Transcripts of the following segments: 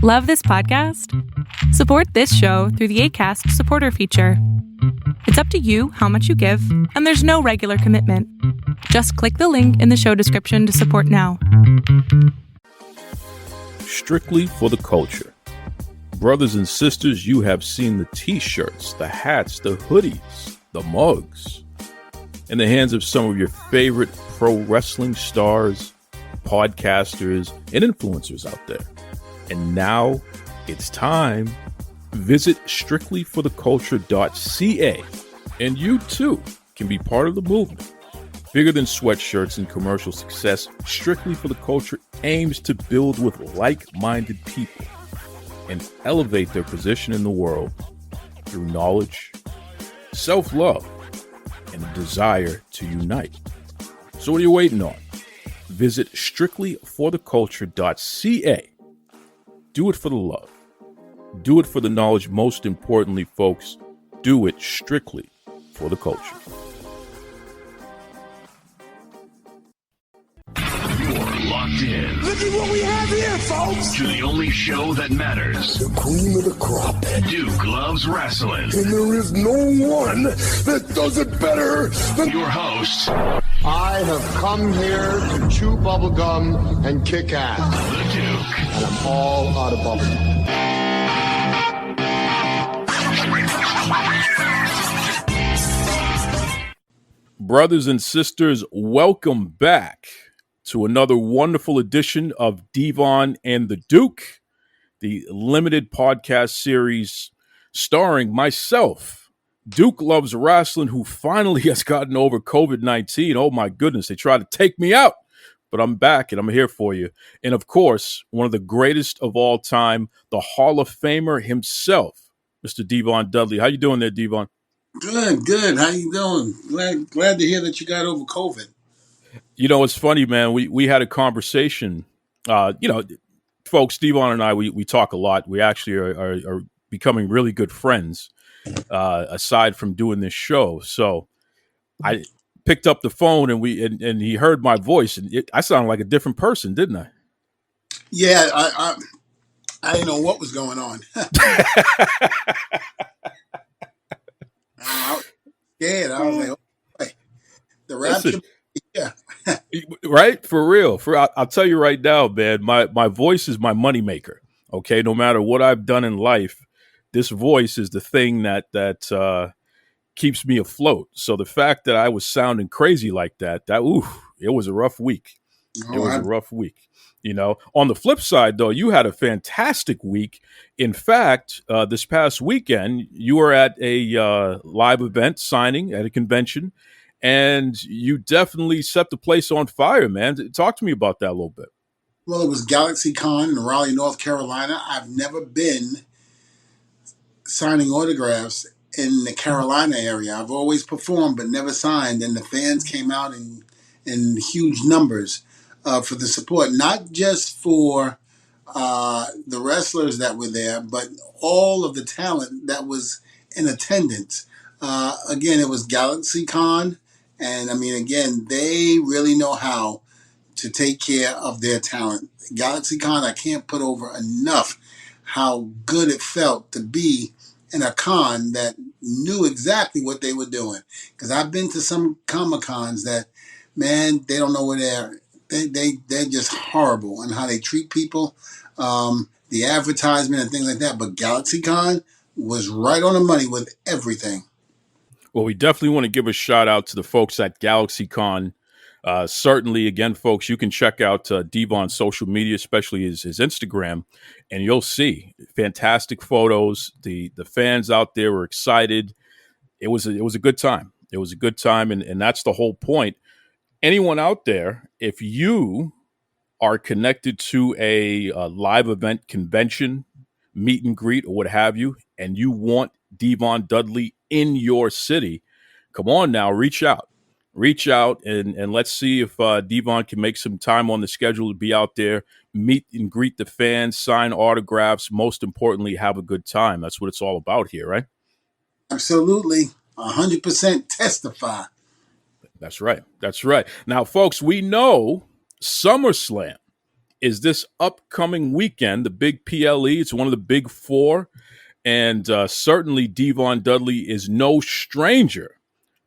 Love this podcast? Support this show through the Acast supporter feature. It's up to you how much you give, and there's no regular commitment. Just click the link in the show description to support now. Strictly for the culture. Brothers and sisters, you have seen the t-shirts, the hats, the hoodies, the mugs in the hands of some of your favorite pro wrestling stars, podcasters, and influencers out there. And now it's time. Visit strictlyfortheculture.ca and you too can be part of the movement. Bigger than sweatshirts and commercial success, Strictly for the Culture aims to build with like-minded people and elevate their position in the world through knowledge, self-love, and a desire to unite. So what are you waiting on? Visit strictlyfortheculture.ca. Do it for the love. Do it for the knowledge. Most importantly, folks, do it strictly for the culture. You're locked in. Look at what we have here, folks. To the only show that matters. The cream of the crop. Duke Loves Rasslin. And there is no one that does it better than your host. I have come here to chew bubblegum and kick ass. The Duke. And I'm all out of bubblegum. Brothers and sisters, welcome back to another wonderful edition of Devon and the Duke, the limited podcast series starring myself, Duke Loves Rasslin, who finally has gotten over COVID-19. Oh my goodness, they tried to take me out, but I'm back and I'm here for you. And of course, one of the greatest of all time, the Hall of Famer himself, Mr. Devon Dudley. How you doing there, Devon? Good. How you doing? Glad to hear that you got over COVID. You know, it's funny, man. We had a conversation. Folks, Devon and I, we talk a lot. We actually are becoming really good friends, aside from doing this show. So I picked up the phone and he heard my voice, and I sounded like a different person, didn't I? Yeah, I didn't know what was going on. I was scared. I was like, oh, the rapture. Yeah. Right? For real. I'll tell you right now, man, my voice is my moneymaker. Okay. No matter what I've done in life, this voice is the thing that keeps me afloat. So the fact that I was sounding crazy like that, it was a rough week. It was a rough week. You know, on the flip side, though, you had a fantastic week. In fact, this past weekend, you were at a live event signing at a convention, and you definitely set the place on fire, man. Talk to me about that a little bit. Well, it was Galaxy Con in Raleigh, North Carolina. I've never been signing autographs in the Carolina area. I've always performed, but never signed, and the fans came out in huge numbers. For the support, not just for the wrestlers that were there, but all of the talent that was in attendance. Again, it was Galaxy Con, and I mean, again, they really know how to take care of their talent. Galaxy Con, I can't put over enough how good it felt to be in a con that knew exactly what they were doing. Because I've been to some Comic-Cons that, man, they don't know where they're just horrible on how they treat people, the advertisement and things like that. But GalaxyCon was right on the money with everything. Well, we definitely want to give a shout out to the folks at GalaxyCon. Certainly, again, folks, you can check out Devon's social media, especially his Instagram, and you'll see fantastic photos. The fans out there were excited. It was a good time. It was a good time, and that's the whole point. Anyone out there, if you are connected to a live event, convention, meet and greet, or what have you, and you want Devon Dudley in your city, come on now, reach out and let's see if Devon can make some time on the schedule to be out there, meet and greet the fans, sign autographs, most importantly, have a good time. That's what it's all about here, right? Absolutely. 100% testify. That's right. Now, folks, we know SummerSlam is this upcoming weekend, the big PLE. It's one of the big four. And certainly Devon Dudley is no stranger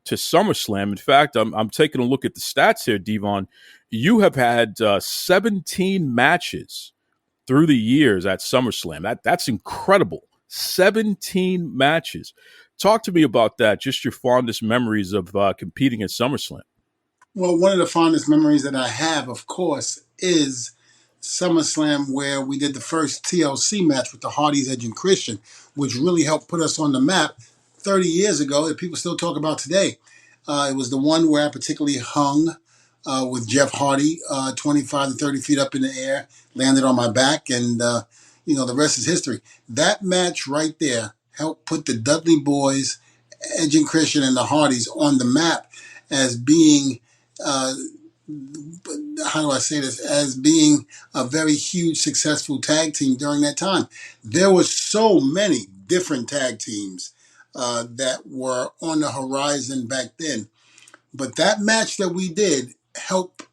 to SummerSlam. In fact, I'm taking a look at the stats here, Devon. You have had 17 matches through the years at SummerSlam. That's incredible. 17 matches. Talk to me about that, just your fondest memories of competing at SummerSlam. Well, one of the fondest memories that I have, of course, is SummerSlam, where we did the first TLC match with the Hardys, Edge and Christian, which really helped put us on the map 30 years ago that people still talk about today. It was the one where I particularly hung with Jeff Hardy, 25 to 30 feet up in the air, landed on my back, and, the rest is history. That match right there helped put the Dudley Boys, Edge and Christian, and the Hardys on the map as being uh, how do I say this, as being a very huge, successful tag team during that time. There were so many different tag teams that were on the horizon back then. But that match that we did helped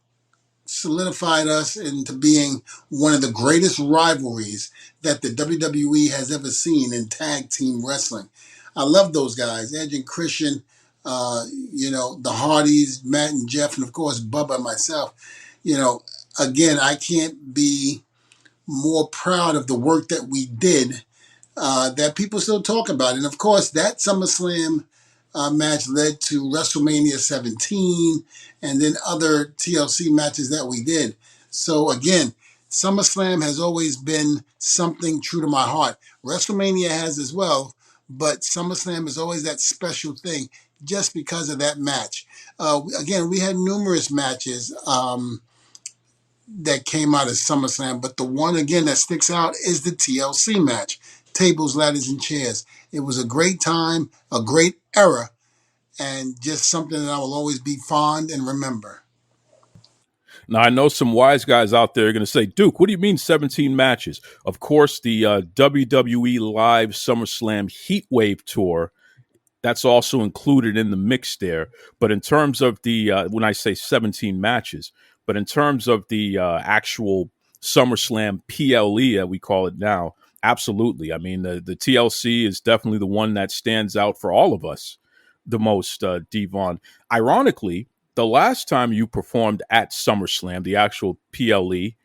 solidified us into being one of the greatest rivalries that the WWE has ever seen in tag team wrestling. I love those guys, Edge and Christian, the Hardys, Matt and Jeff, and of course Bubba and myself. Again, I can't be more proud of the work that we did that people still talk about. And of course, that SummerSlam match led to WrestleMania 17 and then other TLC matches that we did. So again, SummerSlam has always been something true to my heart. WrestleMania has as well, but SummerSlam is always that special thing just because of that match. Again, we had numerous matches that came out of SummerSlam, but the one again that sticks out is the TLC match, Tables, Ladders, and Chairs. It was a great time, a great era, and just something that I will always be fond and remember. Now, I know some wise guys out there are going to say, Duke, what do you mean 17 matches? Of course, the WWE Live SummerSlam Heatwave Tour, that's also included in the mix there. But in terms of the, when I say 17 matches, but in terms of the actual SummerSlam PLE, that we call it now, absolutely. I mean, the TLC is definitely the one that stands out for all of us the most, Devon. Ironically, the last time you performed at SummerSlam, the actual PLE,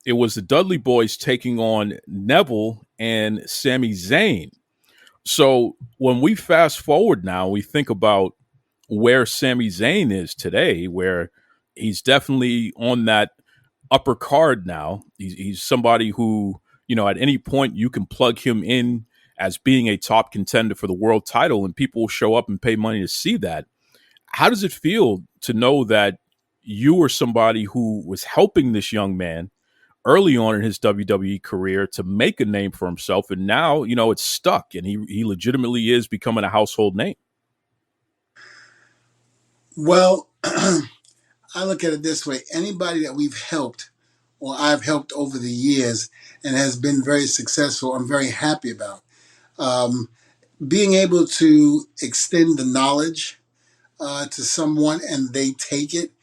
it was the Dudley Boys taking on Neville and Sami Zayn. So when we fast forward now, we think about where Sami Zayn is today, where he's definitely on that upper card now. He's somebody who, at any point you can plug him in as being a top contender for the world title, and people will show up and pay money to see that. How does it feel to know that you were somebody who was helping this young man early on in his WWE career to make a name for himself, and now, it's stuck, and he legitimately is becoming a household name? Well, I look at it this way. Anybody that we've helped or I've helped over the years and has been very successful, I'm very happy about. Being able to extend the knowledge to someone and they take it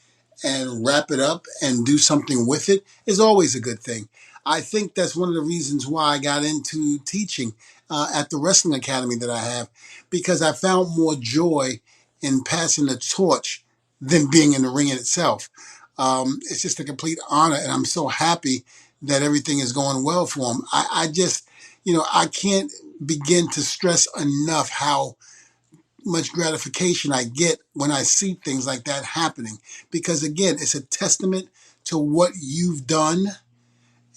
and wrap it up and do something with it is always a good thing. I think that's one of the reasons why I got into teaching at the wrestling academy that I have, because I found more joy in passing the torch than being in the ring in itself. It's just a complete honor, and I'm so happy that everything is going well for him. I just, I can't begin to stress enough how much gratification I get when I see things like that happening. Because again, it's a testament to what you've done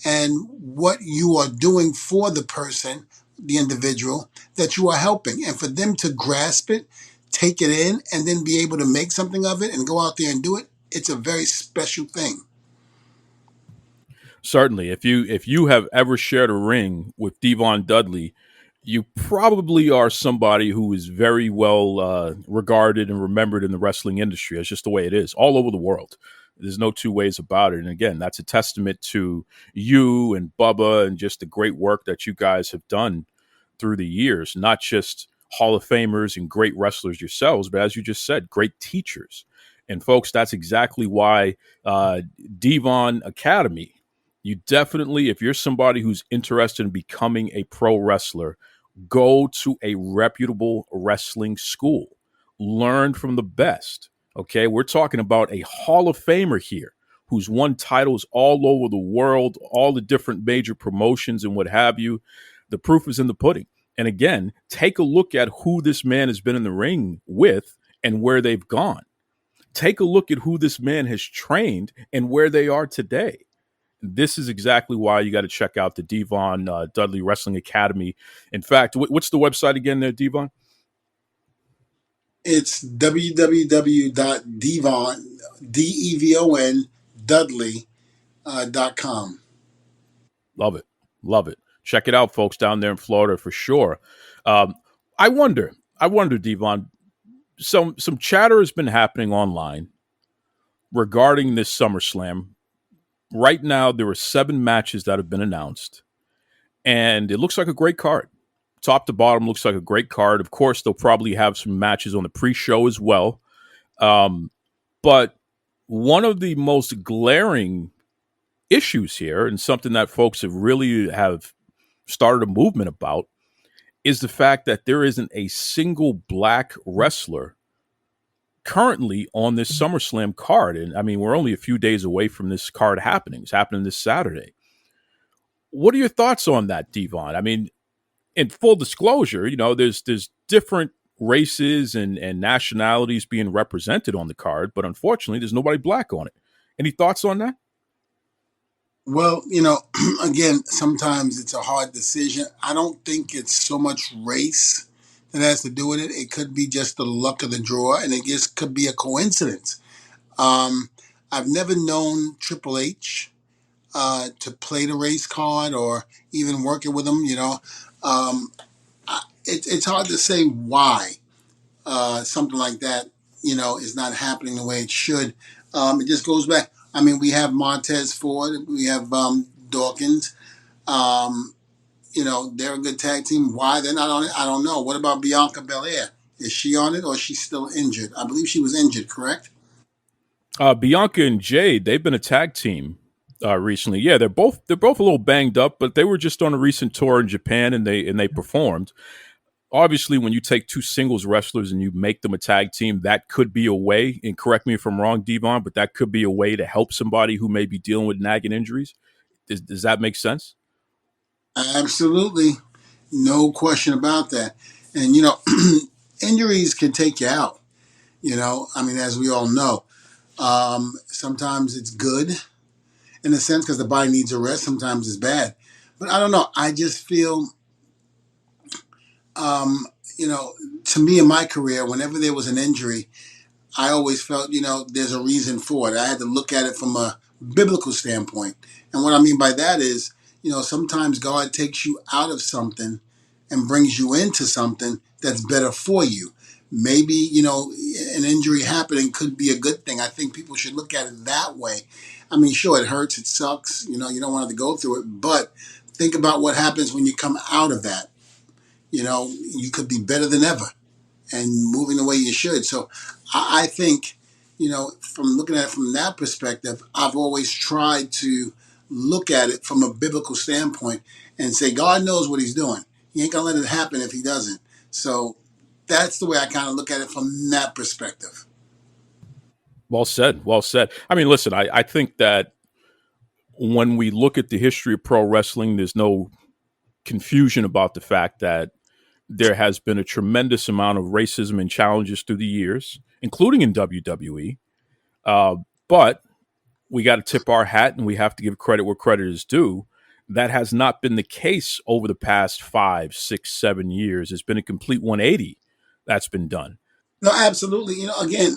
and what you are doing for the person, the individual that you are helping. And for them to grasp it, take it in, and then be able to make something of it and go out there and do it, it's a very special thing. Certainly. If you have ever shared a ring with Devon Dudley, you probably are somebody who is very well regarded and remembered in the wrestling industry. It's just the way it is all over the world. There's no two ways about it. And again, that's a testament to you and Bubba and just the great work that you guys have done through the years, not just Hall of Famers and great wrestlers yourselves, but as you just said, great teachers. And folks, that's exactly why Devon Academy, You definitely, if you're somebody who's interested in becoming a pro wrestler, go to a reputable wrestling school. Learn from the best. Okay, we're talking about a Hall of Famer here who's won titles all over the world, all the different major promotions and what have you. The proof is in the pudding. And again, take a look at who this man has been in the ring with and where they've gone. Take a look at who this man has trained and where they are today. This is exactly why you got to check out the Devon Dudley Wrestling Academy. In fact, what's the website again there, Devon? It's www.devon, Devon, Dudley.com. Love it. Love it. Check it out, folks, down there in Florida for sure. I wonder, Devon, some chatter has been happening online regarding this SummerSlam. Right now, there are 7 matches that have been announced, and it looks like a great card. Top to bottom looks like a great card. Of course, they'll probably have some matches on the pre-show as well. But one of the most glaring issues here, and something that folks have started a movement about, is the fact that there isn't a single black wrestler currently on this SummerSlam card. And I mean, we're only a few days away from this card happening. It's happening this Saturday. What are your thoughts on that, Devon? I mean, in full disclosure, there's different races and nationalities being represented on the card, but unfortunately, there's nobody black on it. Any thoughts on that? Well, again, sometimes it's a hard decision. I don't think it's so much race that has to do with it. It could be just the luck of the draw, and it just could be a coincidence. I've never known Triple H to play the race card or even working with him. It's hard to say why something like that, is not happening the way it should. It just goes back. I mean, we have Montez Ford, we have Dawkins. They're a good tag team. Why they're not on it, I don't know. What about Bianca Belair? Is she on it or is she still injured? I believe she was injured, correct? Bianca and Jade, they've been a tag team recently. Yeah, they're both a little banged up, but they were just on a recent tour in Japan and they performed. Obviously, when you take 2 singles wrestlers and you make them a tag team, that could be a way, and correct me if I'm wrong, Devon, but that could be a way to help somebody who may be dealing with nagging injuries. Does that make sense? Absolutely. No question about that. And, injuries can take you out, I mean, as we all know. Sometimes it's good in a sense because the body needs a rest. Sometimes it's bad. But I don't know. I just feel, to me in my career, whenever there was an injury, I always felt, there's a reason for it. I had to look at it from a biblical standpoint. And what I mean by that is, sometimes God takes you out of something and brings you into something that's better for you. Maybe, an injury happening could be a good thing. I think people should look at it that way. I mean, sure, it hurts, it sucks, you don't want to go through it, but think about what happens when you come out of that. You could be better than ever and moving the way you should. So I think, from looking at it from that perspective, I've always tried to look at it from a biblical standpoint and say, God knows what he's doing. He ain't going to let it happen if he doesn't. So that's the way I kind of look at it from that perspective. Well said. Well said. I mean, listen, I think that when we look at the history of pro wrestling, there's no confusion about the fact that there has been a tremendous amount of racism and challenges through the years, including in WWE. But we got to tip our hat and we have to give credit where credit is due. That has not been the case over the past 5, 6, 7 years. It's been a complete 180 that's been done. No, absolutely. Again,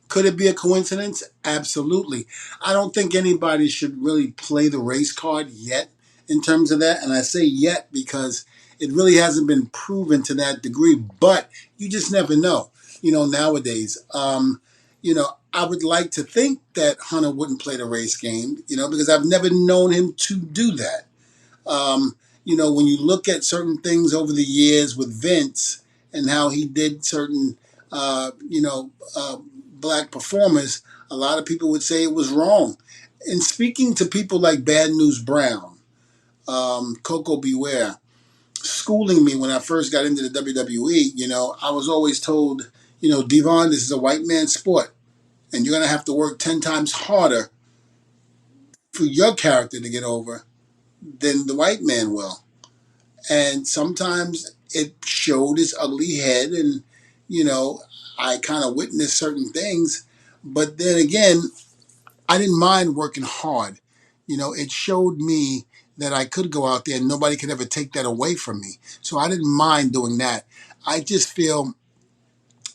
could it be a coincidence? Absolutely. I don't think anybody should really play the race card yet in terms of that. And I say yet because it really hasn't been proven to that degree, but you just never know, nowadays. I would like to think that Hunter wouldn't play the race game, because I've never known him to do that. When you look at certain things over the years with Vince and how he did certain, black performers, a lot of people would say it was wrong. in speaking to people like Bad News Brown, Coco Beware, schooling me when I first got into the WWE, I was always told, Devon, this is a white man's sport, and you're going to have to work 10 times harder for your character to get over than the white man will. And sometimes it showed its ugly head, and, I kind of witnessed certain things. But then again, I didn't mind working hard. It showed me that I could go out there and nobody could ever take that away from me. So I didn't mind doing that. I just feel,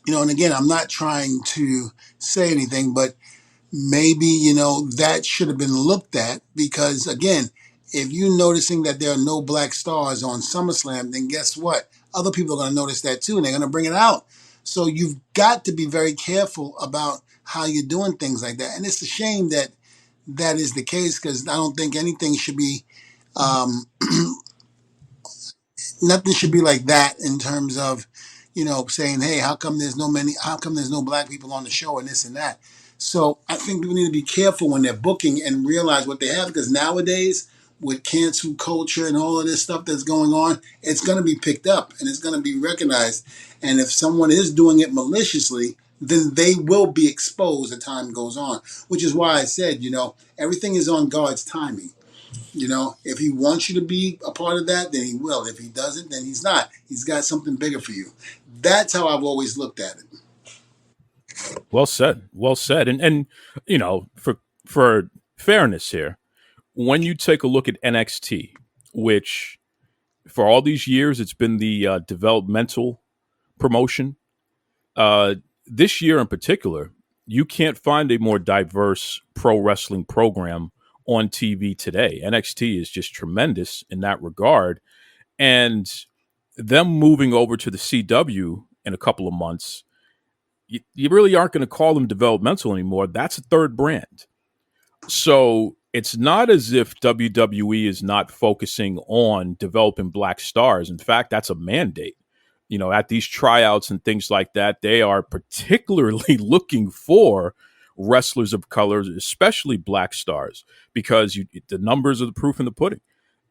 and again, I'm not trying to say anything, but maybe, that should have been looked at because, again, if you're noticing that there are no black stars on SummerSlam, then guess what? Other people are going to notice that too, and they're going to bring it out. So you've got to be very careful about how you're doing things like that. And it's a shame that that is the case because I don't think anything should be um, nothing should be like that in terms of, saying, hey, how come there's no black people on the show and this and that. So I think people need to be careful when they're booking and realize what they have because nowadays with cancel culture and all of this stuff that's going on, it's going to be picked up and it's going to be recognized. And if someone is doing it maliciously, then they will be exposed as time goes on, which is why I said, everything is on God's timing. If he wants you to be a part of that, then he will. If he doesn't, then he's not. He's got something bigger for you. That's how I've always looked at it. Well said. Well said. And for fairness here, when you take a look at NXT, which for all these years it's been the developmental promotion, this year in particular, you can't find a more diverse pro wrestling program on TV today. NXT is just tremendous in that regard. And them moving over to the CW in a couple of months, you really aren't going to call them developmental anymore. That's a third brand. So it's not as if WWE is not focusing on developing black stars. In fact, that's a mandate. At these tryouts and things like that, they are particularly looking for wrestlers of color, especially black stars, because the numbers are the proof in the pudding.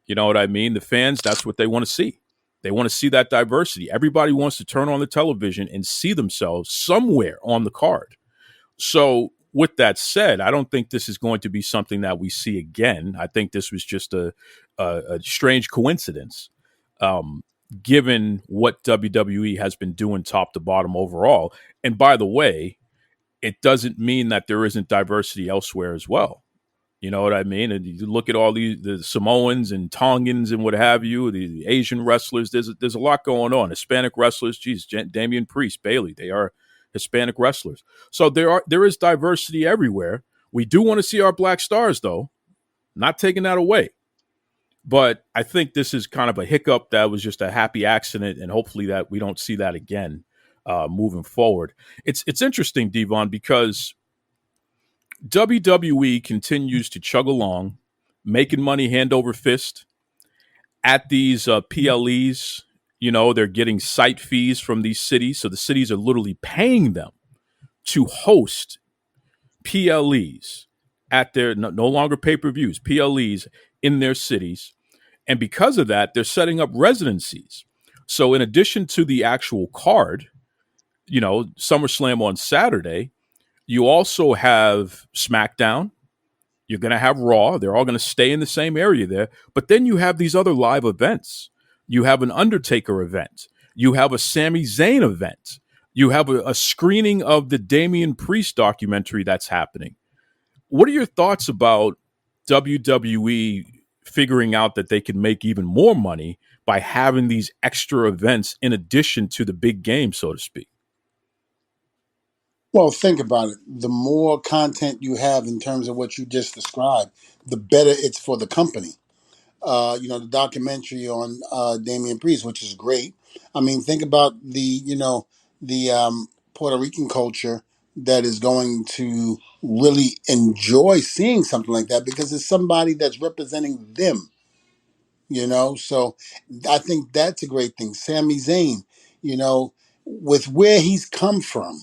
You know what I mean? The fans, that's what they want to see. They want to see that diversity. Everybody wants to turn on the television and see themselves somewhere on the card. So with that said, I don't think this is going to be something that we see again. I think this was just a strange coincidence, given what WWE has been doing top to bottom overall. And by the way, it doesn't mean that there isn't diversity elsewhere as well. You know what I mean? And you look at all the Samoans and Tongans and what have you, the Asian wrestlers. There's a lot going on. Hispanic wrestlers, geez, Damian Priest, Bailey, they are Hispanic wrestlers. So there is diversity everywhere. We do want to see our black stars, though. Not taking that away. But I think this is kind of a hiccup that was just a happy accident, and hopefully that we don't see that again moving forward. It's interesting, Devon, because WWE continues to chug along, making money hand over fist at these PLEs. They're getting site fees from these cities. So the cities are literally paying them to host PLEs at their no longer pay-per-views, PLEs in their cities. And because of that, they're setting up residencies. So in addition to the actual card, SummerSlam on Saturday, you also have SmackDown. You're going to have Raw. They're all going to stay in the same area there. But then you have these other live events. You have an Undertaker event. You have a Sami Zayn event. You have a screening of the Damian Priest documentary that's happening. What are your thoughts about WWE figuring out that they can make even more money by having these extra events in addition to the big game, so to speak? Well, think about it. The more content you have in terms of what you just described, the better it's for the company. The documentary on Damian Priest, which is great. I mean, think about the Puerto Rican culture that is going to really enjoy seeing something like that because it's somebody that's representing them. So I think that's a great thing. Sami Zayn, with where he's come from,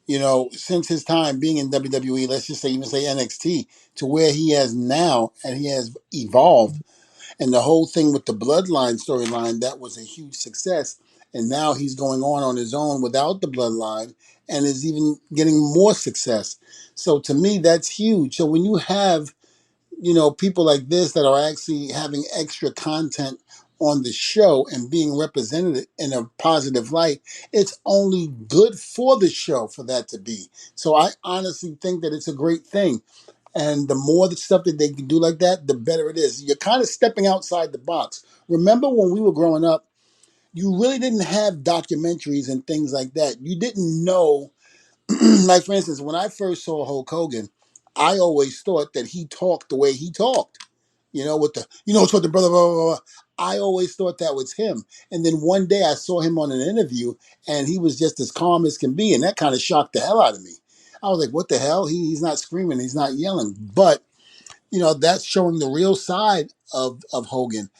since his time being in WWE, let's just say, even say NXT, to where he has now, and he has evolved. And the whole thing with the Bloodline storyline, that was a huge success. And now he's going on his own without the Bloodline and is even getting more success. So to me, that's huge. So when you have, people like this that are actually having extra content on the show and being represented in a positive light, it's only good for the show for that to be. So I honestly think that it's a great thing. And the more the stuff that they can do like that, the better it is. You're kind of stepping outside the box. Remember when we were growing up, you really didn't have documentaries and things like that. You didn't know, like for instance, when I first saw Hulk Hogan, I always thought that he talked the way he talked. With the, it's what the brother, blah, blah, blah. I always thought that was him. And then one day I saw him on an interview and he was just as calm as can be. And that kind of shocked the hell out of me. I was like, what the hell? He's not screaming. He's not yelling. But that's showing the real side of Hogan.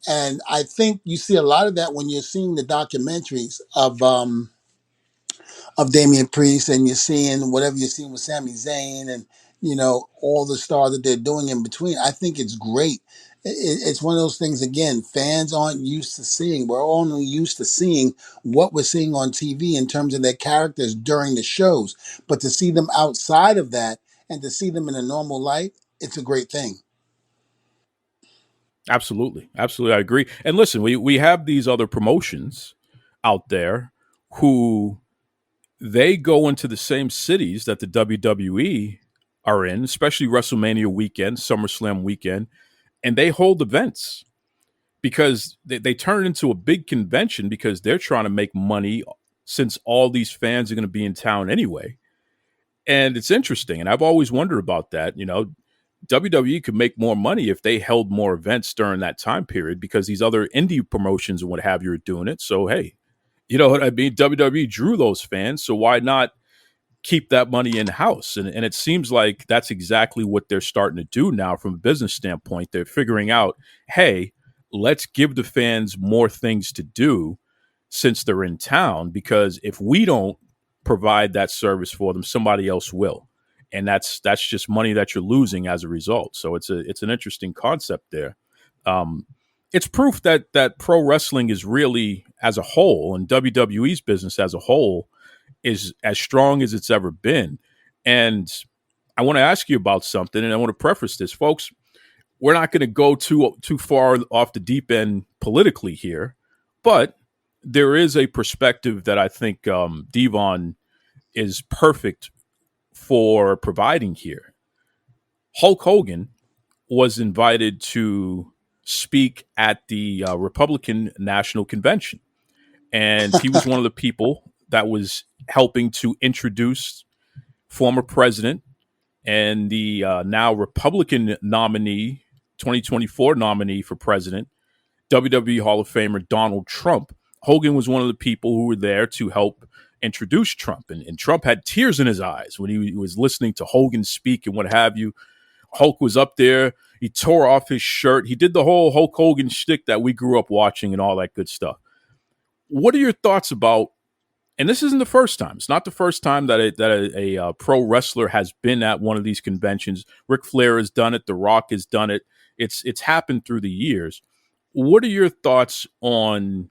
And I think you see a lot of that when you're seeing the documentaries of Damian Priest, and you're seeing whatever you're seeing with Sami Zayn, and all the stars that they're doing in between. I think it's great. It's one of those things, again, fans aren't used to seeing. We're only used to seeing what we're seeing on TV in terms of their characters during the shows. But to see them outside of that and to see them in a normal light, it's a great thing. Absolutely. Absolutely. I agree. And listen, we have these other promotions out there who they go into the same cities that the WWE are in, especially WrestleMania weekend, SummerSlam weekend, and they hold events because they turn it into a big convention because they're trying to make money since all these fans are going to be in town anyway. And it's interesting. And I've always wondered about that. WWE could make more money if they held more events during that time period because these other indie promotions and what have you are doing it. So, hey, you know what I mean? WWE drew those fans. So why not keep that money in house? And it seems like that's exactly what they're starting to do now from a business standpoint. They're figuring out, hey, let's give the fans more things to do since they're in town, because if we don't provide that service for them, somebody else will. And that's just money that you're losing as a result. So it's an interesting concept there. It's proof that pro wrestling is really, as a whole, and WWE's business as a whole, is as strong as it's ever been. And I want to ask you about something, and I want to preface this, folks. We're not going to go too far off the deep end politically here, but there is a perspective that I think Devon is perfect for providing here. Hulk Hogan was invited to speak at the Republican National Convention, and he was one of the people that was helping to introduce former president and the now Republican nominee, 2024 nominee for president, WWE Hall of Famer Donald Trump. Hogan was one of the people who were there to help introduce Trump. And Trump had tears in his eyes when he was listening to Hogan speak and what have you. Hulk was up there. He tore off his shirt. He did the whole Hulk Hogan shtick that we grew up watching and all that good stuff. What are your thoughts about, and this isn't the first time. It's not the first time that a pro wrestler has been at one of these conventions. Ric Flair has done it. The Rock has done it. It's happened through the years. What are your thoughts on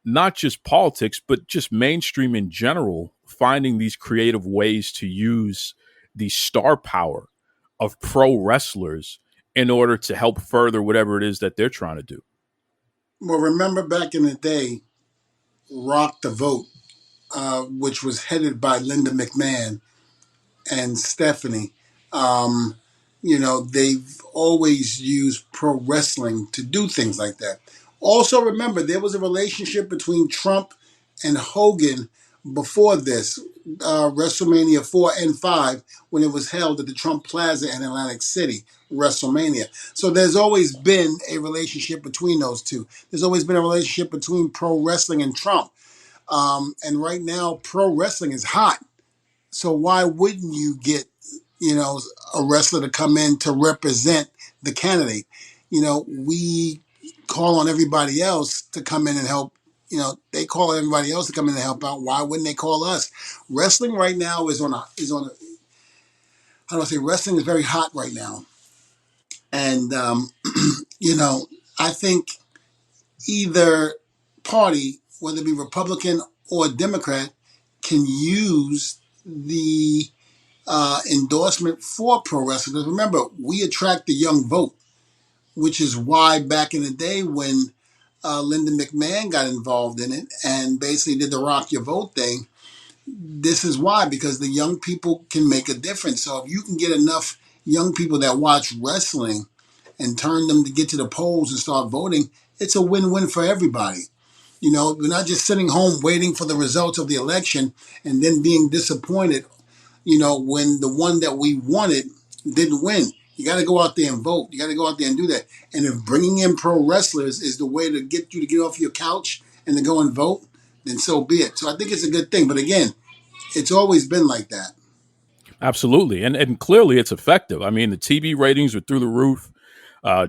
not just politics, but just mainstream in general, finding these creative ways to use the star power of pro wrestlers in order to help further whatever it is that they're trying to do? Well, remember back in the day, Rock the Vote, which was headed by Linda McMahon and Stephanie. They've always used pro wrestling to do things like that. Also, remember, there was a relationship between Trump and Hogan before this, WrestleMania 4 and 5, when it was held at the Trump Plaza in Atlantic City, WrestleMania. So there's always been a relationship between those two. There's always been a relationship between pro wrestling and Trump. And right now, pro wrestling is hot. So why wouldn't you get, a wrestler to come in to represent the candidate? We call on everybody else to come in and help They call everybody else to come in and help out. Why wouldn't they call us? Wrestling right now is on a how do I say, wrestling is very hot right now. And I think either party, whether it be Republican or Democrat, can use the endorsement for pro wrestling. Because remember, we attract the young vote, which is why back in the day when Linda McMahon got involved in it and basically did the rock your vote thing, this is why, because the young people can make a difference. So if you can get enough young people that watch wrestling and turn them to get to the polls and start voting, it's a win-win for everybody. We're not just sitting home waiting for the results of the election and then being disappointed, when the one that we wanted didn't win. You got to go out there and vote. You got to go out there and do that. And if bringing in pro wrestlers is the way to get you to get off your couch and to go and vote, then so be it. So I think it's a good thing. But again, it's always been like that. Absolutely. And clearly it's effective. I mean, the TV ratings were through the roof.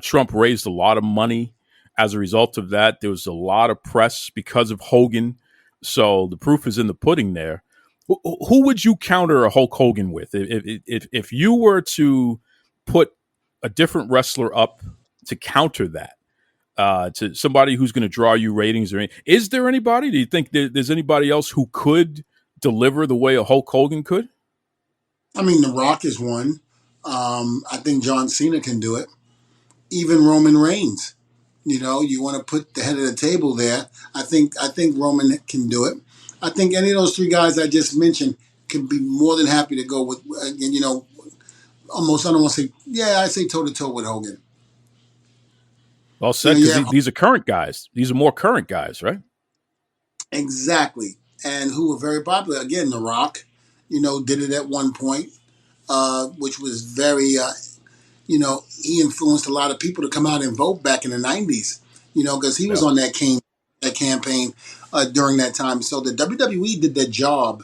Trump raised a lot of money as a result of that. There was a lot of press because of Hogan. So the proof is in the pudding there. Who would you counter a Hulk Hogan with? If you were to put a different wrestler up to counter that, to somebody who's going to draw you ratings, is there anybody? Do you think there's anybody else who could deliver the way a Hulk Hogan could? I mean, The Rock is one. I think John Cena can do it. Even Roman Reigns. You want to put the head of the table there. I think Roman can do it. I think any of those three guys I just mentioned can be more than happy to go with. Again, almost I don't want to say. Yeah, I say toe to toe with Hogan. Well said, because these are current guys. These are more current guys, right? Exactly, and who were very popular. Again, The Rock, did it at one point, which was very. He influenced a lot of people to come out and vote back in the 90s, because he was on that campaign during that time. So the WWE did their job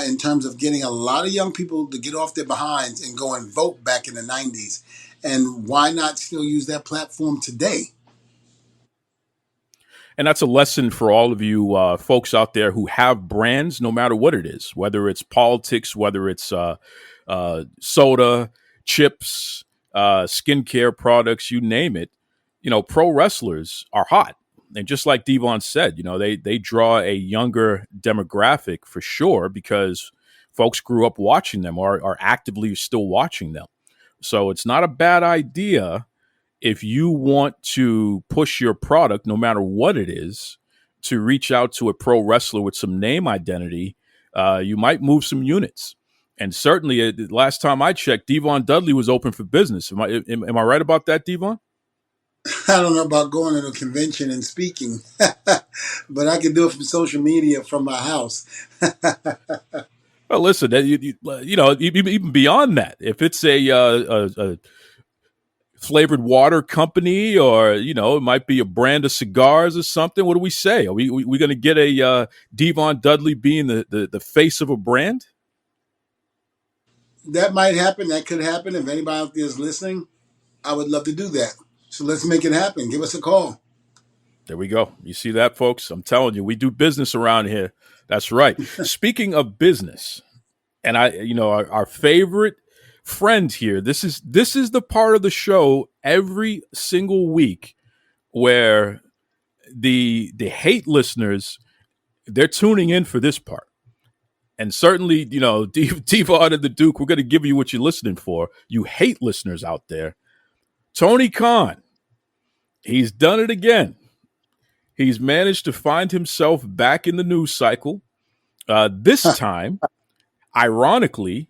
in terms of getting a lot of young people to get off their behinds and go and vote back in the 90s. And why not still use that platform today? And that's a lesson for all of you folks out there who have brands, no matter what it is, whether it's politics, whether it's soda, chips, skincare products, you name it. Pro wrestlers are hot. And just like Devon said, they draw a younger demographic for sure because folks grew up watching them or are actively still watching them. So it's not a bad idea if you want to push your product, no matter what it is, to reach out to a pro wrestler with some name identity. You might move some units. And certainly, last time I checked, Devon Dudley was open for business. Am I right about that, Devon? I don't know about going to a convention and speaking, but I can do it from social media from my house. Well, listen, even beyond that, if it's a flavored water company or, it might be a brand of cigars or something, what do we say? Are we going to get a Devon Dudley being the face of a brand? That might happen. That could happen. If anybody out there is listening, I would love to do that. So let's make it happen. Give us a call. There we go. You see that, folks? I'm telling you, we do business around here. That's right. Speaking of business, and our favorite friend here, this is the part of the show every single week where the hate listeners, they're tuning in for this part. And certainly, Devon and the Duke, we're going to give you what you're listening for. You hate listeners out there. Tony Khan, he's done it again. He's managed to find himself back in the news cycle. This time, ironically,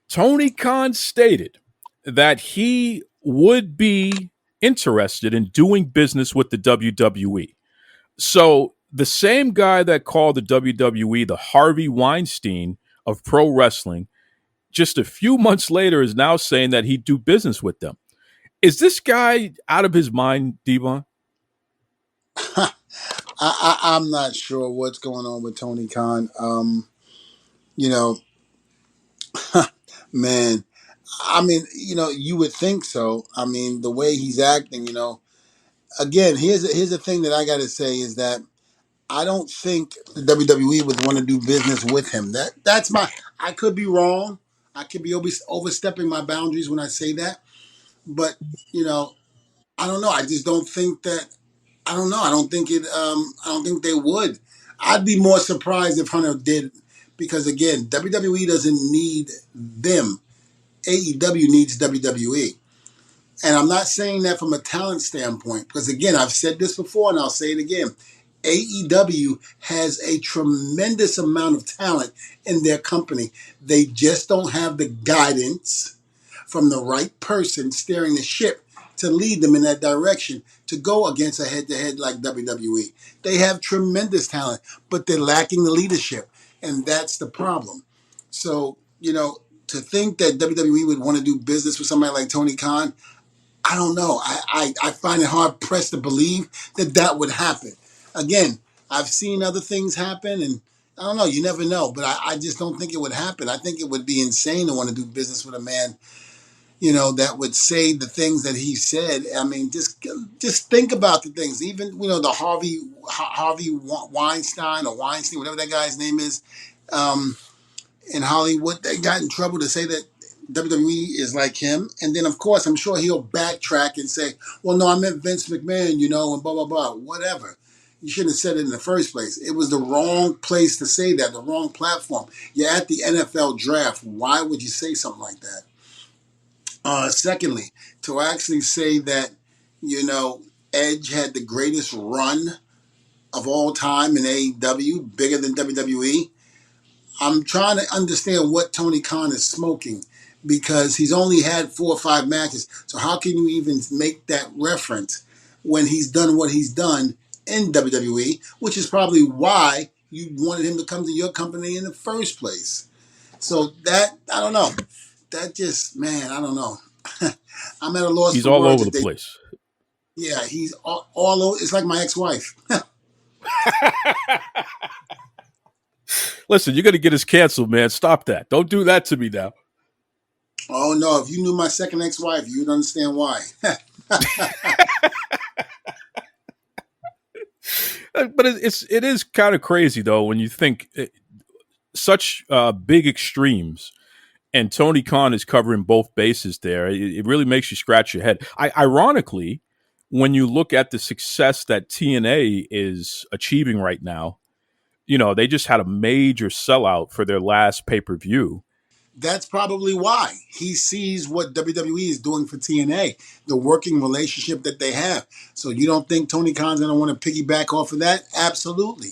Tony Khan stated that he would be interested in doing business with the WWE. So the same guy that called the WWE the Harvey Weinstein of pro wrestling, just a few months later is now saying that he'd do business with them. Is this guy out of his mind, Devon? I'm not sure what's going on with Tony Khan. Man, I mean, you would think so. I mean, the way he's acting, again, here's the thing that I got to say is that I don't think the WWE would want to do business with him. That's my. I could be wrong. I could be overstepping my boundaries when I say that. But you know, I don't know. I just don't think that. I don't know. I don't think it. I don't think they would. I'd be more surprised if Hunter did, because again, WWE doesn't need them. AEW needs WWE. And I'm not saying that from a talent standpoint, because again, I've said this before and I'll say it again. AEW has a tremendous amount of talent in their company. They just don't have the guidance from the right person steering the ship to lead them in that direction to go against a head-to-head like WWE. They have tremendous talent, but they're lacking the leadership, and that's the problem. So, to think that WWE would want to do business with somebody like Tony Khan, I don't know. I find it hard pressed to believe that that would happen. Again, I've seen other things happen, and I don't know. You never know, but I just don't think it would happen. I think it would be insane to want to do business with a man, that would say the things that he said. I mean, just think about the things. Even the Harvey Weinstein or Weinstein, whatever that guy's name is. In Hollywood, they got in trouble to say that WWE is like him. And then, of course, I'm sure he'll backtrack and say, well, no, I meant Vince McMahon, and blah, blah, blah, whatever. You shouldn't have said it in the first place. It was the wrong place to say that, the wrong platform. You're at the NFL draft. Why would you say something like that? Secondly, to actually say that, Edge had the greatest run of all time in AEW, bigger than WWE. I'm trying to understand what Tony Khan is smoking, because he's only had 4 or 5 matches. So how can you even make that reference when he's done what he's done in WWE, which is probably why you wanted him to come to your company in the first place. So that, I don't know. That just, man, I don't know. I'm at a loss He's for all words. over the place. Yeah, he's all over. It's like my ex-wife. Listen, you're going to get us canceled, man. Stop that. Don't do that to me now. Oh, no. If you knew my second ex-wife, you'd understand why. But it is kind of crazy, though, when you think such big extremes, and Tony Khan is covering both bases there. It really makes you scratch your head. Ironically, when you look at the success that TNA is achieving right now, they just had a major sellout for their last pay-per-view. That's probably why. He sees what WWE is doing for TNA, the working relationship that they have. So you don't think Tony Khan's going to want to piggyback off of that? Absolutely.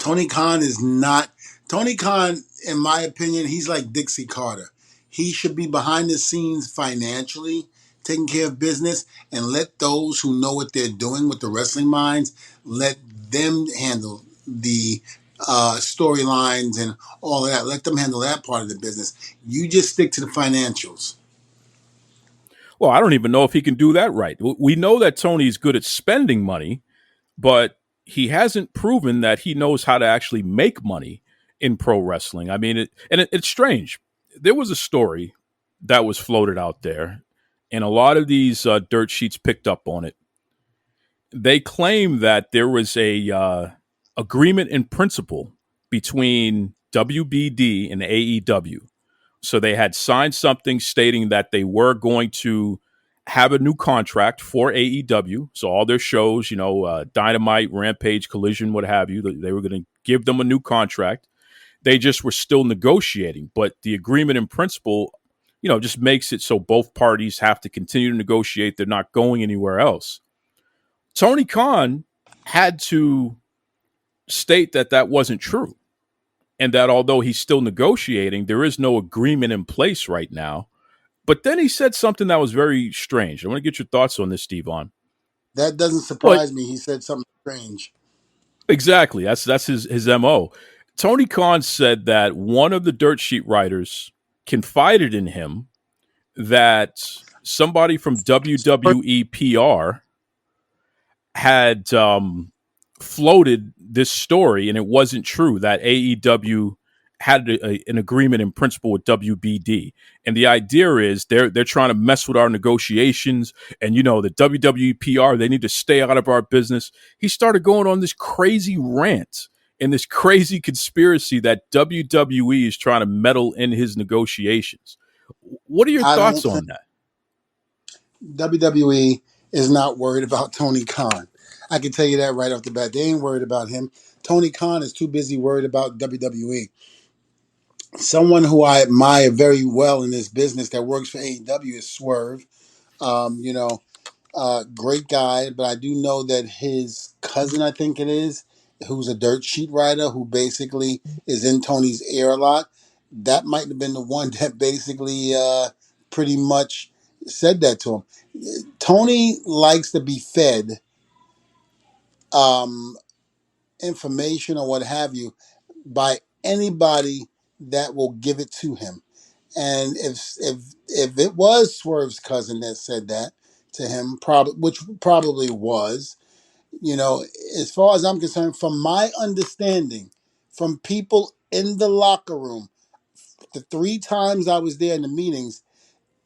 Tony Khan is not. Tony Khan, in my opinion, he's like Dixie Carter. He should be behind the scenes financially, taking care of business, and let those who know what they're doing with the wrestling minds, let them handle the storylines and all of that. Let them handle that part of the business. You just stick to the financials. Well, I don't even know if he can do that right. We know that Tony's good at spending money, but he hasn't proven that he knows how to actually make money in pro wrestling. I mean, it's strange. There was a story that was floated out there, and a lot of these dirt sheets picked up on it. They claim that there was a agreement in principle between WBD and AEW. So they had signed something stating that they were going to have a new contract for AEW. So all their shows, Dynamite, Rampage, Collision, what have you, they were going to give them a new contract. They just were still negotiating. But the agreement in principle, just makes it so both parties have to continue to negotiate. They're not going anywhere else. Tony Khan had to state that that wasn't true, and that although he's still negotiating, there is no agreement in place right now. But then he said something that was very strange. I want to get your thoughts on this, Devon. That doesn't surprise me. He said something strange. Exactly. That's his MO. Tony Khan said that one of the dirt sheet writers confided in him that somebody from WWE PR had floated this story, and it wasn't true, that AEW had an agreement in principle with WBD, and the idea is they're trying to mess with our negotiations, and the WWE PR, they need to stay out of our business. He started going on this crazy rant and this crazy conspiracy that WWE is trying to meddle in his negotiations. What are your I don't thoughts think on that? WWE is not worried about Tony Khan. I can tell you that right off the bat. They ain't worried about him. Tony Khan is too busy worried about WWE. Someone who I admire very well in this business that works for AEW is Swerve. Um, you know, great guy, but I do know that his cousin, I think it is, who's a dirt sheet writer who basically is in Tony's ear a lot, that might have been the one that basically pretty much said that to him. Tony likes to be fed um, information or what have you by anybody that will give it to him. And if it was Swerve's cousin that said that to him, which probably was, as far as I'm concerned, from my understanding, from people in the locker room, the 3 times I was there in the meetings,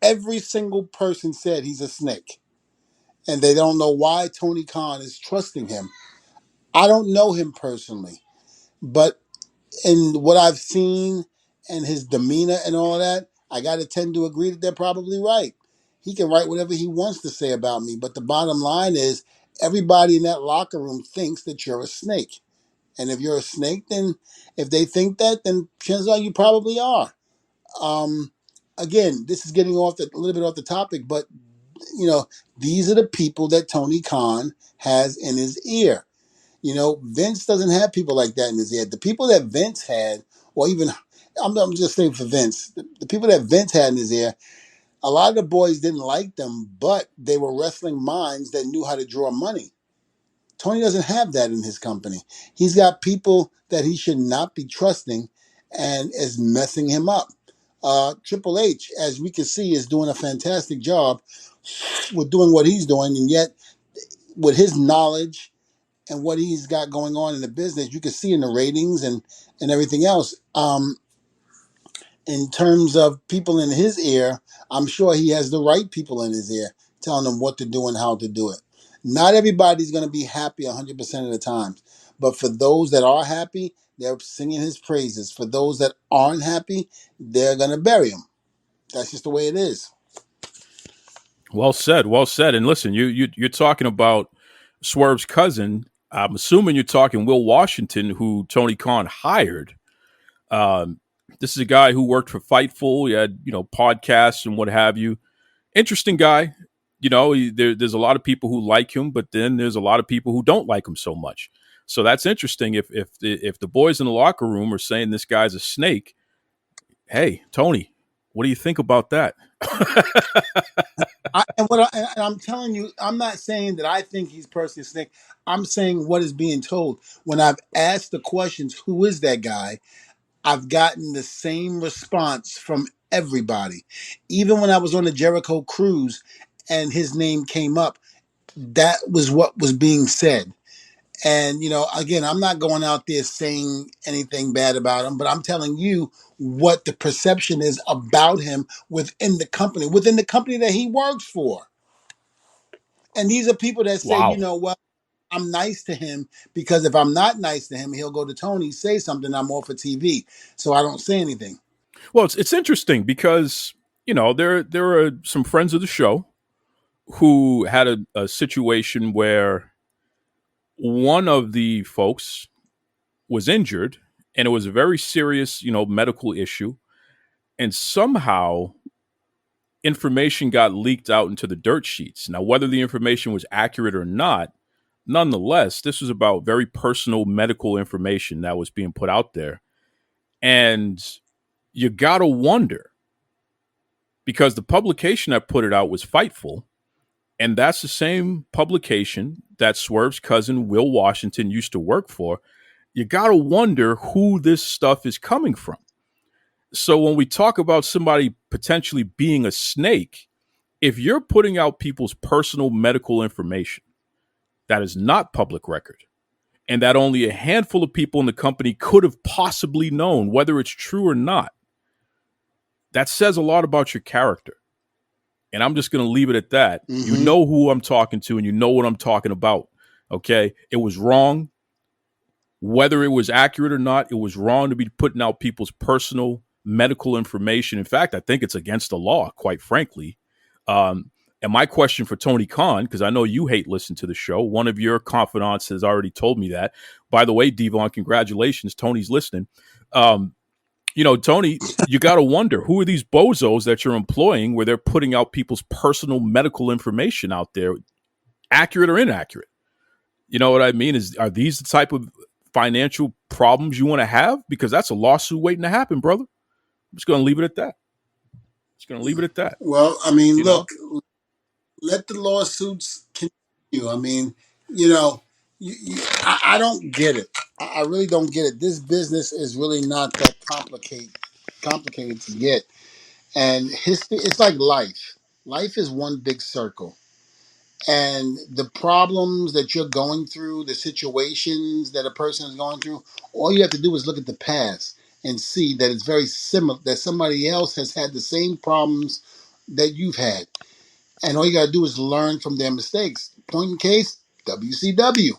every single person said he's a snake, and they don't know why Tony Khan is trusting him. I don't know him personally, but in what I've seen and his demeanor and all of that, I got to tend to agree that they're probably right. He can write whatever he wants to say about me, but the bottom line is everybody in that locker room thinks that you're a snake. And if you're a snake, then if they think that, then chances are you probably are. Um, Again, this is getting a little bit off the topic, but these are the people that Tony Khan has in his ear. Vince doesn't have people like that in his ear. The people that Vince had, or even, I'm just saying for Vince, the people that Vince had in his ear, a lot of the boys didn't like them, but they were wrestling minds that knew how to draw money. Tony doesn't have that in his company. He's got people that he should not be trusting and is messing him up. Triple H, as we can see, is doing a fantastic job with doing what he's doing, and yet with his knowledge and what he's got going on in the business, you can see in the ratings and everything else. In terms of people in his ear, I'm sure he has the right people in his ear telling him what to do and how to do it. Not everybody's going to be happy 100% of the time, but for those that are happy, they're singing his praises. For those that aren't happy, they're going to bury him. That's just the way it is. Well said. Well said. And listen, you're talking about Swerve's cousin. I'm assuming you're talking Will Washington, who Tony Khan hired. This is a guy who worked for Fightful. He had podcasts and what have you. Interesting guy. There's a lot of people who like him, but then there's a lot of people who don't like him so much. So that's interesting. If the boys in the locker room are saying this guy's a snake, hey Tony, what do you think about that? I'm telling you, I'm not saying that I think he's personally a snake. I'm saying what is being told. When I've asked the questions, who is that guy? I've gotten the same response from everybody. Even when I was on the Jericho cruise and his name came up, that was what was being said. And, again, I'm not going out there saying anything bad about him, but I'm telling you what the perception is about him within the company that he works for. And these are people that say, Wow. well, I'm nice to him because if I'm not nice to him, he'll go to Tony, say something, I'm off for TV. So I don't say anything. Well, it's interesting because there are some friends of the show who had a situation where one of the folks was injured, and it was a very serious medical issue, and somehow information got leaked out into the dirt sheets. Now, whether the information was accurate or not, nonetheless, this was about very personal medical information that was being put out there. And you got to wonder, because the publication that put it out was Fightful, and that's the same publication that Swerve's cousin Will Washington used to work for. You got to wonder who this stuff is coming from. So when we talk about somebody potentially being a snake, if you're putting out people's personal medical information that is not public record, and that only a handful of people in the company could have possibly known, whether it's true or not, that says a lot about your character. And I'm just going to leave it at that. You know who I'm talking to, and you know what I'm talking about. Okay? It was wrong. Whether it was accurate or not, it was wrong to be putting out people's personal medical information. In fact, I think it's against the law, quite frankly. And my question for Tony Khan, because I know you hate listening to the show, one of your confidants has already told me that. By the way, Devon, congratulations. Tony's listening. Tony, you got to wonder, who are these bozos that you're employing where they're putting out people's personal medical information out there, accurate or inaccurate? You know what I mean? Are these the type of financial problems you want to have? Because that's a lawsuit waiting to happen, brother. I'm just going to leave it at that. Well, I mean, look, let the lawsuits continue. I mean, I don't get it. I really don't get it. This business is really not that complicated to get. And history, it's like life. Life is one big circle. And the problems that you're going through, the situations that a person is going through, all you have to do is look at the past and see that it's very similar, that somebody else has had the same problems that you've had. And all you got to do is learn from their mistakes. Point in case, WCW.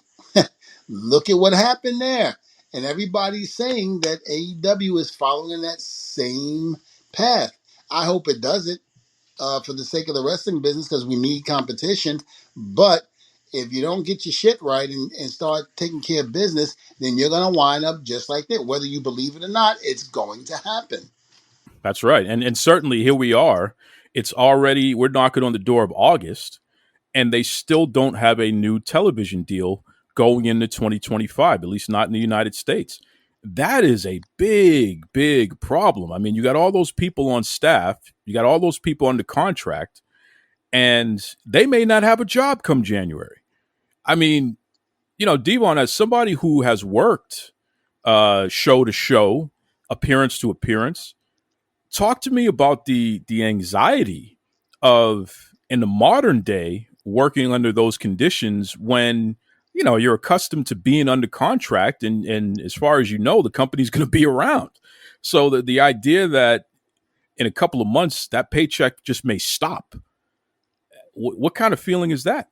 Look at what happened there. And everybody's saying that AEW is following that same path. I hope it doesn't, for the sake of the wrestling business, because we need competition. But if you don't get your shit right and start taking care of business, then you're going to wind up just like that. Whether you believe it or not, it's going to happen. That's right. And certainly here we are. We're knocking on the door of August, and they still don't have a new television deal going into 2025, at least not in the United States. That is a big, big problem. I mean, you got all those people on staff, you got all those people under contract, and they may not have a job come January. I mean, Devon, as somebody who has worked show to show, appearance to appearance, talk to me about the anxiety of, in the modern day, working under those conditions when you're accustomed to being under contract, and as far as the company's going to be around. So the idea that in a couple of months that paycheck just may stop, what kind of feeling is that?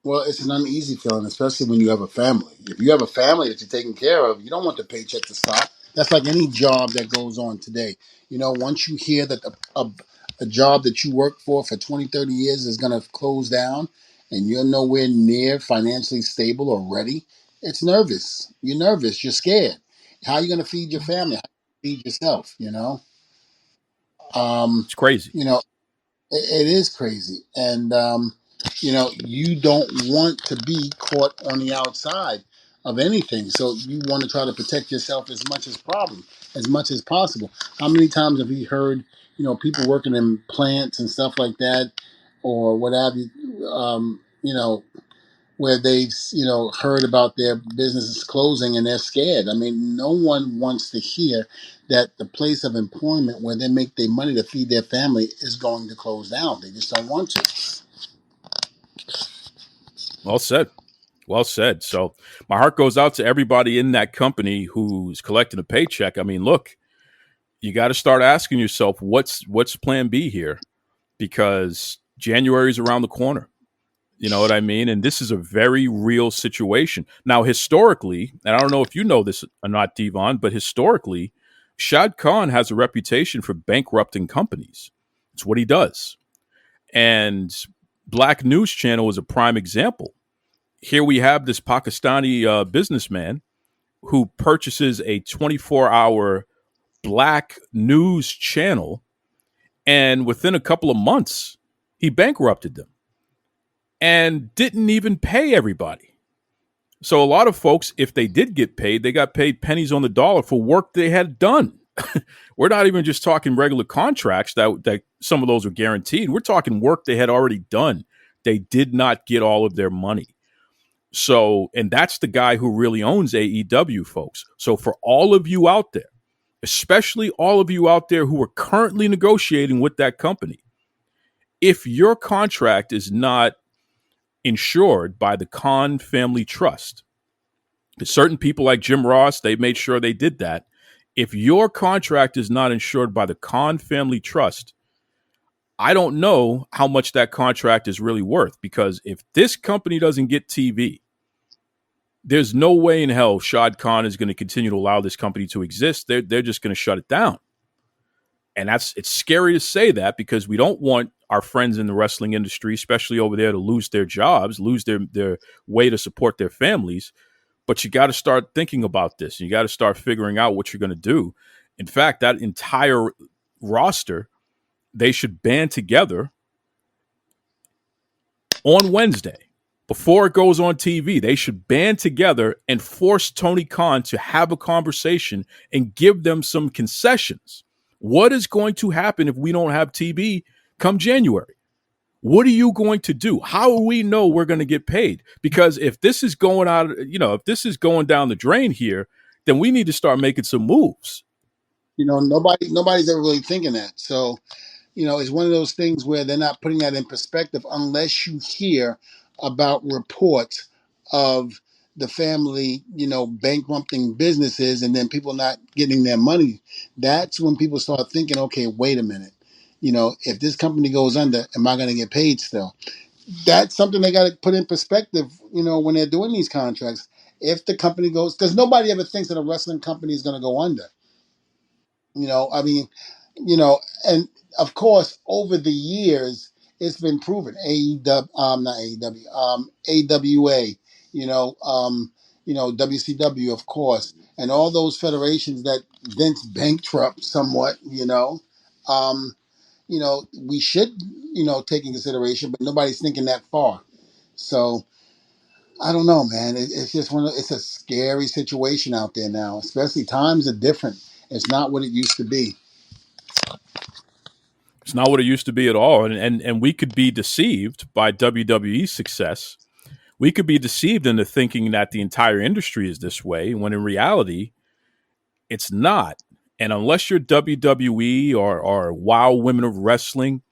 Well, it's an uneasy feeling, especially when you have a family. If you have a family that you're taking care of, you don't want the paycheck to stop. That's like any job that goes on today. Once you hear that a job that you worked for 20, 30 years is going to close down and you're nowhere near financially stable or ready, it's nervous. You're nervous. You're scared. How are you going to feed your family? How do you feed yourself, It's crazy. It is crazy. And, you don't want to be caught on the outside of anything. So you want to try to protect yourself as much as possible. How many times have you heard, people working in plants and stuff like that, or what have you, where they've, heard about their businesses closing and they're scared. I mean, no one wants to hear that the place of employment where they make their money to feed their family is going to close down. They just don't want to. Well said. Well said. So my heart goes out to everybody in that company who's collecting a paycheck. I mean, look, you got to start asking yourself, what's plan B here? Because January is around the corner. You know what I mean? And this is a very real situation. Now, historically, and I don't know if you know this or not, Devon, but historically, Shad Khan has a reputation for bankrupting companies. It's what he does. And Black News Channel is a prime example. Here we have this Pakistani businessman who purchases a 24-hour Black news channel, and within a couple of months, he bankrupted them and didn't even pay everybody. So a lot of folks, if they did get paid, they got paid pennies on the dollar for work they had done. We're not even just talking regular contracts that some of those are guaranteed. We're talking work they had already done. They did not get all of their money. So, and that's the guy who really owns AEW, folks. So for all of you out there, especially all of you out there who are currently negotiating with that company, if your contract is not insured by the Khan Family Trust, Certain people like Jim Ross, they made sure they did that. If your contract is not insured by the Khan Family Trust, I don't know how much that contract is really worth, because if this company doesn't get TV, there's no way in hell Shad Khan is going to continue to allow this company to exist. They're just going to shut it down. And it's scary to say that, because we don't want our friends in the wrestling industry, especially over there, to lose their jobs, lose their way to support their families. But you got to start thinking about this. You got to start figuring out what you're going to do. In fact, that entire roster, they should band together on Wednesday before it goes on TV. They should band together and force Tony Khan to have a conversation and give them some concessions. What is going to happen if we don't have TV come January? What are you going to do? How will we know we're going to get paid? Because if this is going out, if this is going down the drain here, then we need to start making some moves. Nobody's ever really thinking that. So, it's one of those things where they're not putting that in perspective unless you hear about reports of the family, bankrupting businesses and then people not getting their money. That's when people start thinking, okay, wait a minute. If this company goes under, am I going to get paid still? That's something they got to put in perspective, when they're doing these contracts. If the company goes, because nobody ever thinks that a wrestling company is going to go under. I mean, and of course, over the years, it's been proven. AEW, not AEW, AWA, WCW, of course, and all those federations that Vince bankrupt somewhat, um, we should, take in consideration, but nobody's thinking that far. So I don't know, man. It's just it's a scary situation out there now, especially times are different. It's not what it used to be. It's not what it used to be at all. And we could be deceived by WWE's success. We could be deceived into thinking that the entire industry is this way, when in reality, it's not. And unless you're WWE or Wow Women of Wrestling,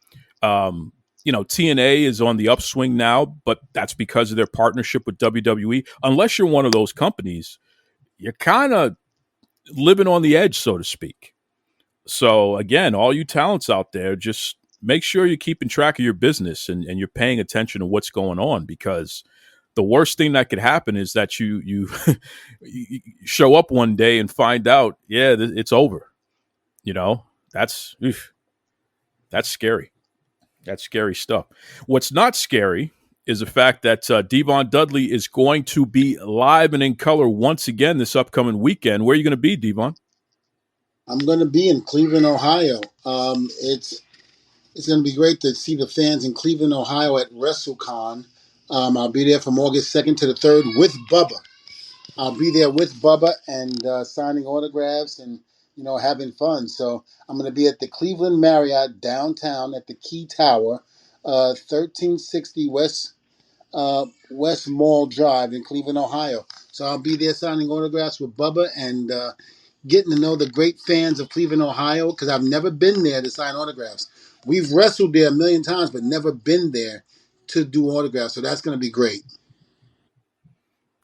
TNA is on the upswing now, but that's because of their partnership with WWE. Unless you're one of those companies, you're kind of living on the edge, so to speak. So again, all you talents out there, just make sure you're keeping track of your business and you're paying attention to what's going on, because the worst thing that could happen is that you you show up one day and find out, it's over. That's scary. That's scary stuff. What's not scary is the fact that Devon Dudley is going to be live and in color once again this upcoming weekend. Where are you going to be, Devon? I'm going to be in Cleveland, Ohio. It's going to be great to see the fans in Cleveland, Ohio at WrestleCon. I'll be there from August 2nd to the 3rd with Bubba. I'll be there with Bubba and signing autographs and, having fun. So I'm going to be at the Cleveland Marriott downtown at the Key Tower, 1360 West Mall Drive in Cleveland, Ohio. So I'll be there signing autographs with Bubba and getting to know the great fans of Cleveland, Ohio, because I've never been there to sign autographs. We've wrestled there a million times, but never been there to do autographs. So that's going to be great.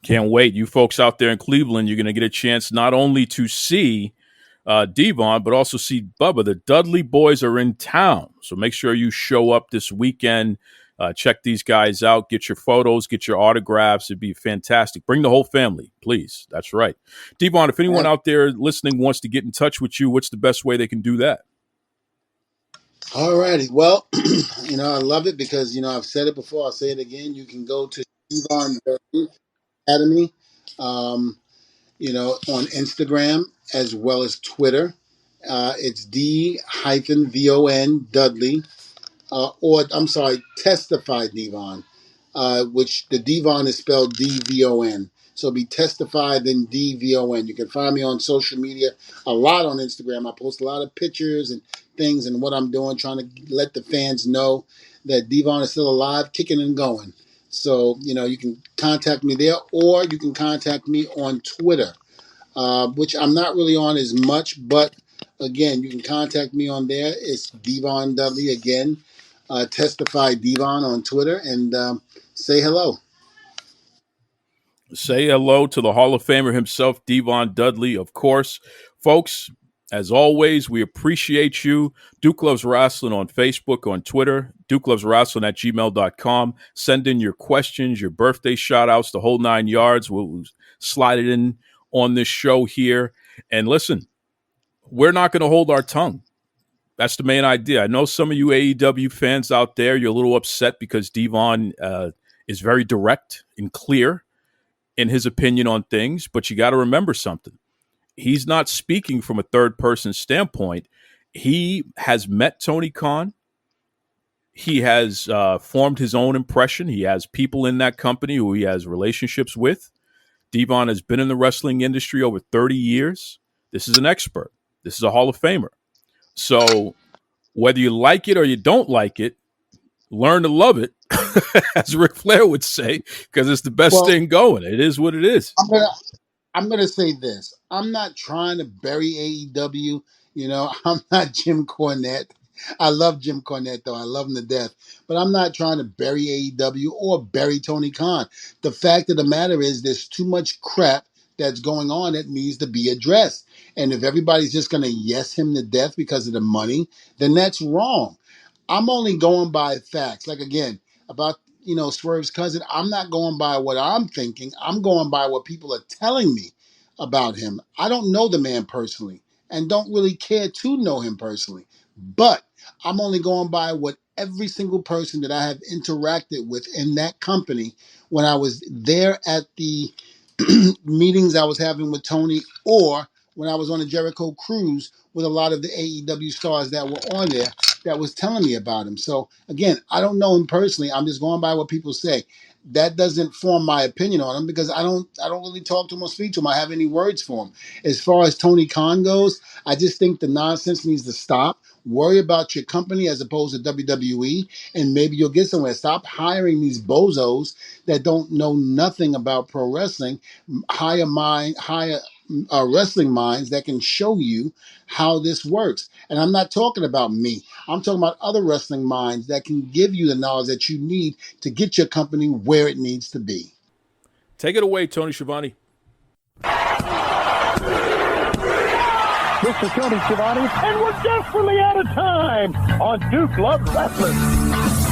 Can't wait. You folks out there in Cleveland, you're going to get a chance not only to see Devon, but also see Bubba. The Dudley boys are in town. So make sure you show up this weekend. Check these guys out. Get your photos, get your autographs. It'd be fantastic. Bring the whole family, please. That's right. Devon, if anyone out there listening wants to get in touch with you, what's the best way they can do that? All righty. Well, I love it because, I've said it before. I'll say it again. You can go to Devon Academy, on Instagram as well as Twitter. It's D-VON Dudley. Testify Devon, which the Devon is spelled D-V-O-N. So it'll be Testify, then D-V-O-N. You can find me on social media, a lot on Instagram. I post a lot of pictures and things and what I'm doing, trying to let the fans know that Devon is still alive, kicking and going. So, you can contact me there, or you can contact me on Twitter, which I'm not really on as much, but again, you can contact me on there. It's Devon Dudley again. Testify Devon on Twitter and say hello. Say hello to the Hall of Famer himself, Devon Dudley, of course. Folks, as always, we appreciate you. Duke Loves Rasslin on Facebook, on Twitter, dukelovesrasslin@gmail.com. Send in your questions, your birthday shout-outs, the whole 9 yards. We'll slide it in on this show here. And listen, we're not going to hold our tongue. That's the main idea. I know some of you AEW fans out there, you're a little upset because Devon is very direct and clear in his opinion on things, but you got to remember something. He's not speaking from a third-person standpoint. He has met Tony Khan. He has formed his own impression. He has people in that company who he has relationships with. Devon has been in the wrestling industry over 30 years. This is an expert. This is a Hall of Famer. So whether you like it or you don't like it, learn to love it, as Ric Flair would say, because it's the best thing going. It is what it is. I'm gonna say this. I'm not trying to bury AEW. You know, I'm not Jim Cornette. I love Jim Cornette, though. I love him to death. But I'm not trying to bury AEW or bury Tony Khan. The fact of the matter is there's too much crap that's going on that needs to be addressed. And if everybody's just going to yes him to death because of the money, then that's wrong. I'm only going by facts. Like, again, about, Swerve's cousin, I'm not going by what I'm thinking. I'm going by what people are telling me about him. I don't know the man personally and don't really care to know him personally. But I'm only going by what every single person that I have interacted with in that company when I was there at the meetings I was having with Tony, or when I was on the Jericho cruise with a lot of the AEW stars that were on there that was telling me about him. So again, I don't know him personally. I'm just going by what people say. That doesn't form my opinion on him because I don't really talk to him or speak to him. I have any words for him. As far as Tony Khan goes, I just think the nonsense needs to stop. Worry about your company as opposed to WWE, and maybe you'll get somewhere. Stop hiring these bozos that don't know nothing about pro wrestling. Hire wrestling minds that can show you how this works. And I'm not talking about me. I'm talking about other wrestling minds that can give you the knowledge that you need to get your company where it needs to be. Take it away, Tony Schiavone. This is Tony Schiavone, and we're desperately out of time on Duke Loves Rasslin.